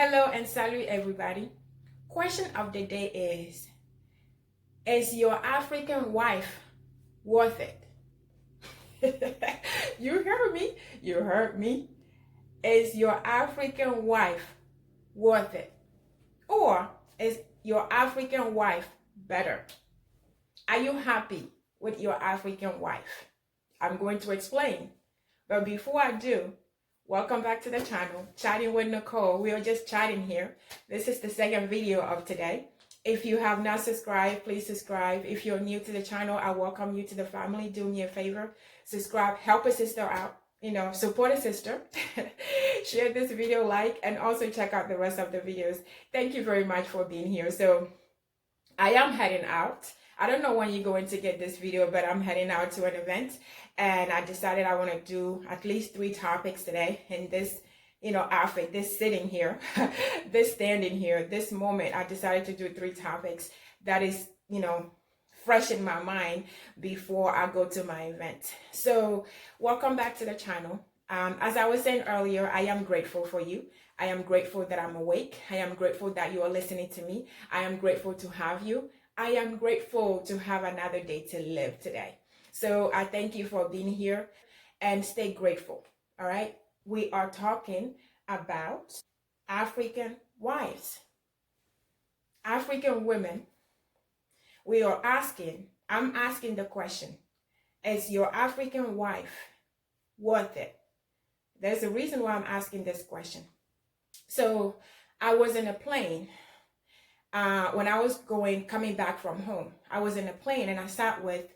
Hello and salute everybody. Question of the day is your African wife worth it? You heard me. You heard me. Is your African wife worth it? Or is your African wife better? Are you happy with your African wife? I'm going to explain. But before I do, welcome back to the channel, Chatting with Nicole. We are just chatting here. This is the second video of today. If you have not subscribed, please subscribe. If you're new to the channel, I welcome you to the family. Do me a favor, subscribe, help a sister out, support a sister. Share this video, like, and also check out the rest of the videos. Thank you very much for being here. So I am heading out. I don't know when you're going to get this video, but I'm heading out to an event, and I decided I want to do at least 3 topics today in this, outfit, this sitting here, this standing here, this moment. I decided to do 3 topics that is, fresh in my mind before I go to my event. So welcome back to the channel. As I was saying earlier, I am grateful for you. I am grateful that I'm awake. I am grateful that you are listening to me. I am grateful to have you. I am grateful to have another day to live today. So I thank you for being here and stay grateful. All right. We are talking about African wives, African women. I'm asking the question, is your African wife worth it? There's a reason why I'm asking this question. So I was in a plane when I was coming back from home. I was in a plane and I sat with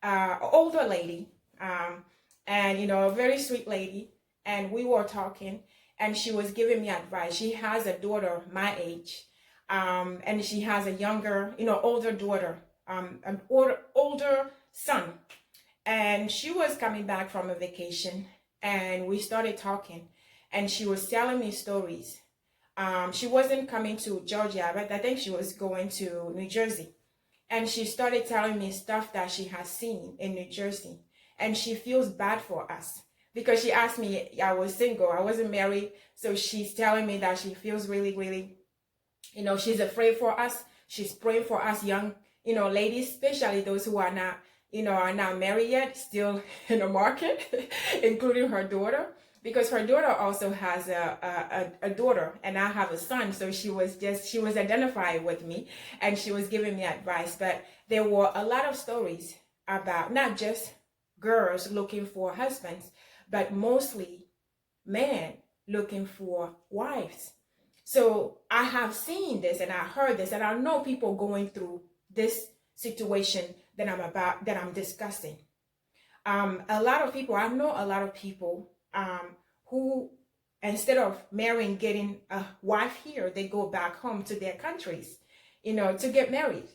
an older lady, and a very sweet lady, and we were talking, and she was giving me advice. She has a daughter my age, and she has a younger, older daughter, an older son, and she was coming back from a vacation, and we started talking, and she was telling me stories. She wasn't coming to Georgia, but I think she was going to New Jersey. And she started telling me stuff that she has seen in New Jersey. And she feels bad for us because she asked me, I was single, I wasn't married. So she's telling me that she feels really, really, she's afraid for us. She's praying for us young, ladies, especially those who are not, are not married yet, still in the market, including her daughter. Because her daughter also has a daughter and I have a son. So she was identified with me and she was giving me advice. But there were a lot of stories about not just girls looking for husbands, but mostly men looking for wives. So I have seen this and I heard this, and I know people going through this situation that I'm discussing. I know a lot of people who, instead of marrying, getting a wife here, they go back home to their countries, to get married.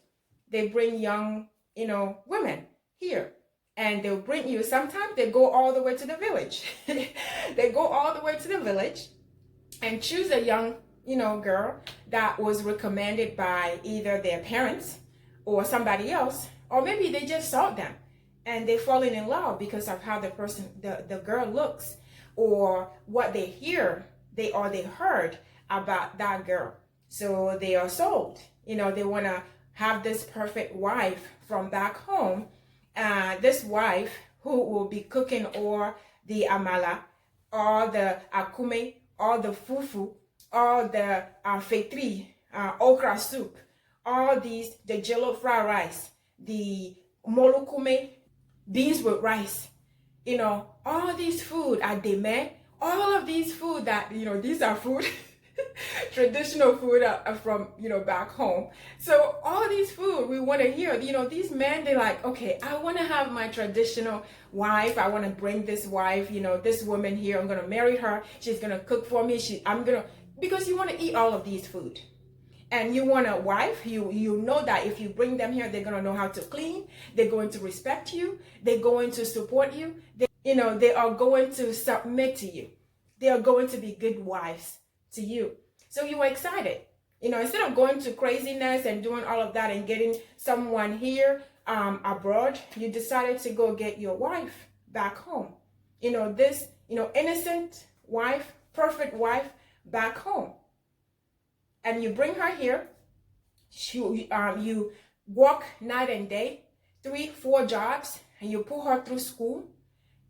They bring young, women here, and they'll bring you. Sometimes they go all the way to the village. They go all the way to the village and choose a young, girl that was recommended by either their parents or somebody else, or maybe they just saw them and they falling in love because of how the girl looks, or what they heard about that girl. So they are sold. They want to have this perfect wife from back home. This wife who will be cooking all the amala, all the akume, all the fufu, all the fetri, okra soup, all the jello fried rice, the molukume, beans with rice, all these food are demand. All of these food that, these are food, traditional food are from, back home. So all these food we want to hear, these men, they're like, okay, I want to have my traditional wife. I want to bring this wife, this woman here. I'm going to marry her. She's going to cook for me. Because you want to eat all of these food. And you want a wife, you know that if you bring them here, they're going to know how to clean. They're going to respect you. They're going to support you. They are going to submit to you. They are going to be good wives to you. So you were excited. Instead of going to craziness and doing all of that and getting someone here abroad, you decided to go get your wife back home. This, innocent wife, perfect wife back home. and you bring her here. You work night and day, 3-4 jobs, and you put her through school.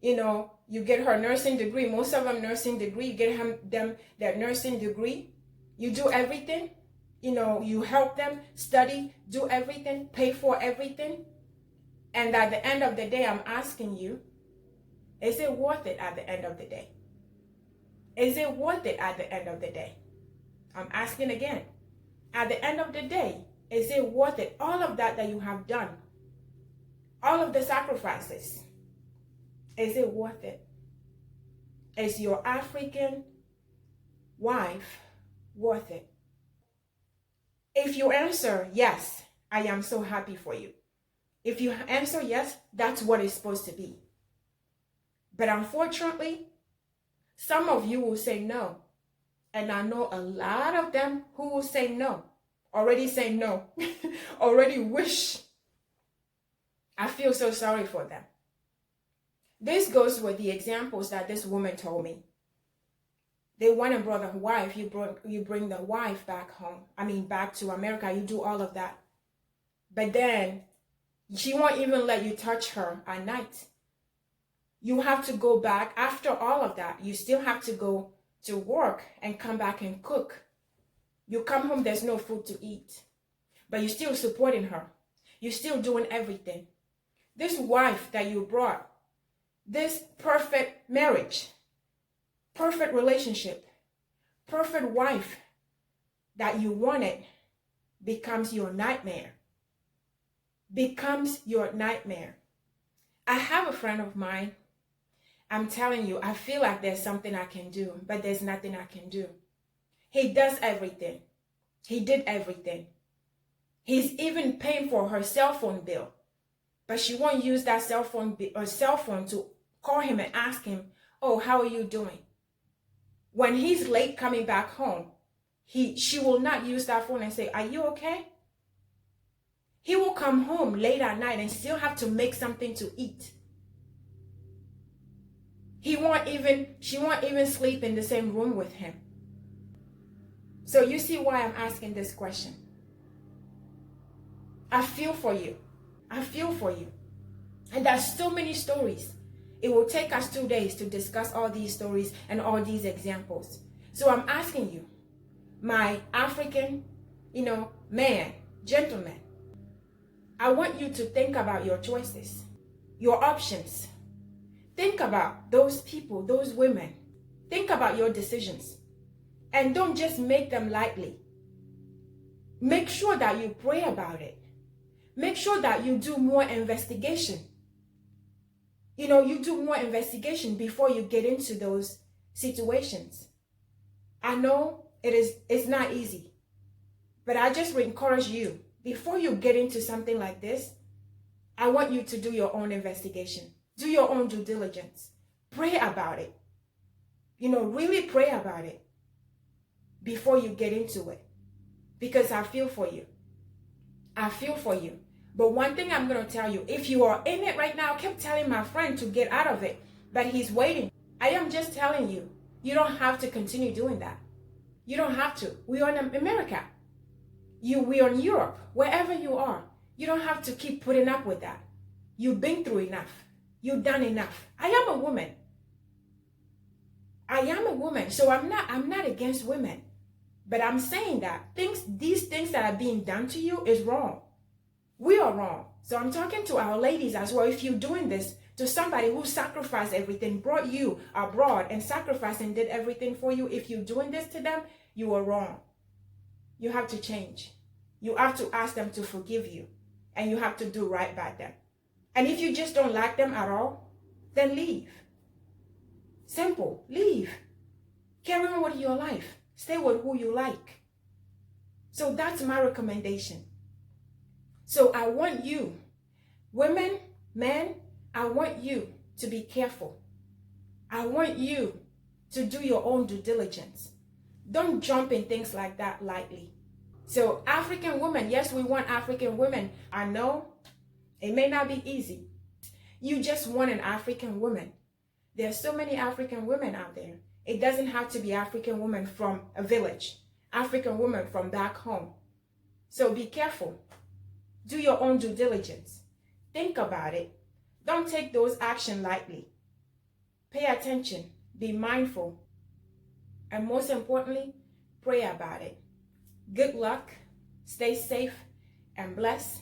You get her nursing degree. Most of them nursing degree. You get them their nursing degree. You do everything. You help them study, do everything, pay for everything. And at the end of the day, I'm asking you, is it worth it at the end of the day? Is it worth it at the end of the day? I'm asking again. At the end of the day, is it worth it? All of that you have done, all of the sacrifices, is it worth it? Is your African wife worth it? If you answer yes, I am so happy for you. If you answer yes, that's what it's supposed to be. But unfortunately, some of you will say no. And I know a lot of them who will say no, already say no, already wish. I feel so sorry for them. This goes with the examples that this woman told me. They went and brought the wife. You bring the wife back home. Back to America. You do all of that. But then she won't even let you touch her at night. You have to go back after all of that. You still have to go to work and come back and cook. You come home, there's no food to eat. But you're still supporting her. You're still doing everything. This wife that you brought, this perfect marriage, perfect relationship, perfect wife that you wanted becomes your nightmare. Becomes your nightmare. I have a friend of mine. I'm telling you, I feel like there's something I can do, but there's nothing I can do. He does everything. He did everything. He's even paying for her cell phone bill, but she won't use that cell phone to call him and ask him, oh, how are you doing? When he's late coming back home, she will not use that phone and say, are you okay? He will come home late at night and still have to make something to eat. She won't even sleep in the same room with him. So you see why I'm asking this question. I feel for you. I feel for you. And there's so many stories. It will take us 2 days to discuss all these stories and all these examples. So I'm asking you, my African, man, gentleman, I want you to think about your choices, your options. Think about those people, those women. Think about your decisions. And don't just make them lightly. Make sure that you pray about it. Make sure that you do more investigation. You do more investigation before you get into those situations. I know it's not easy, but I just would encourage you, before you get into something like this, I want you to do your own investigation. Do your own due diligence. Pray about it. Really pray about it before you get into it. Because I feel for you. I feel for you. But one thing I'm going to tell you, if you are in it right now, I kept telling my friend to get out of it, but he's waiting. I am just telling you, you don't have to continue doing that. You don't have to. We are in America. We are in Europe, wherever you are. You don't have to keep putting up with that. You've been through enough. You've done enough. I am a woman. I am a woman, so I'm not against women. But I'm saying that these things that are being done to you is wrong. We are wrong. So I'm talking to our ladies as well. If you're doing this to somebody who sacrificed everything, brought you abroad and sacrificed and did everything for you, if you're doing this to them, you are wrong. You have to change. You have to ask them to forgive you. And you have to do right by them. And if you just don't like them at all, then leave. Simple. Leave. Carry on with your life. Stay with who you like. So that's my recommendation. So I want you, women, men, I want you to be careful. I want you to do your own due diligence. Don't jump in things like that lightly. So African women, yes, we want African women. I know it may not be easy. You just want an African woman. There are so many African women out there. It doesn't have to be African women from a village. African women from back home. So be careful. Do your own due diligence. Think about it. Don't take those actions lightly. Pay attention. Be mindful. And most importantly, pray about it. Good luck. Stay safe and blessed.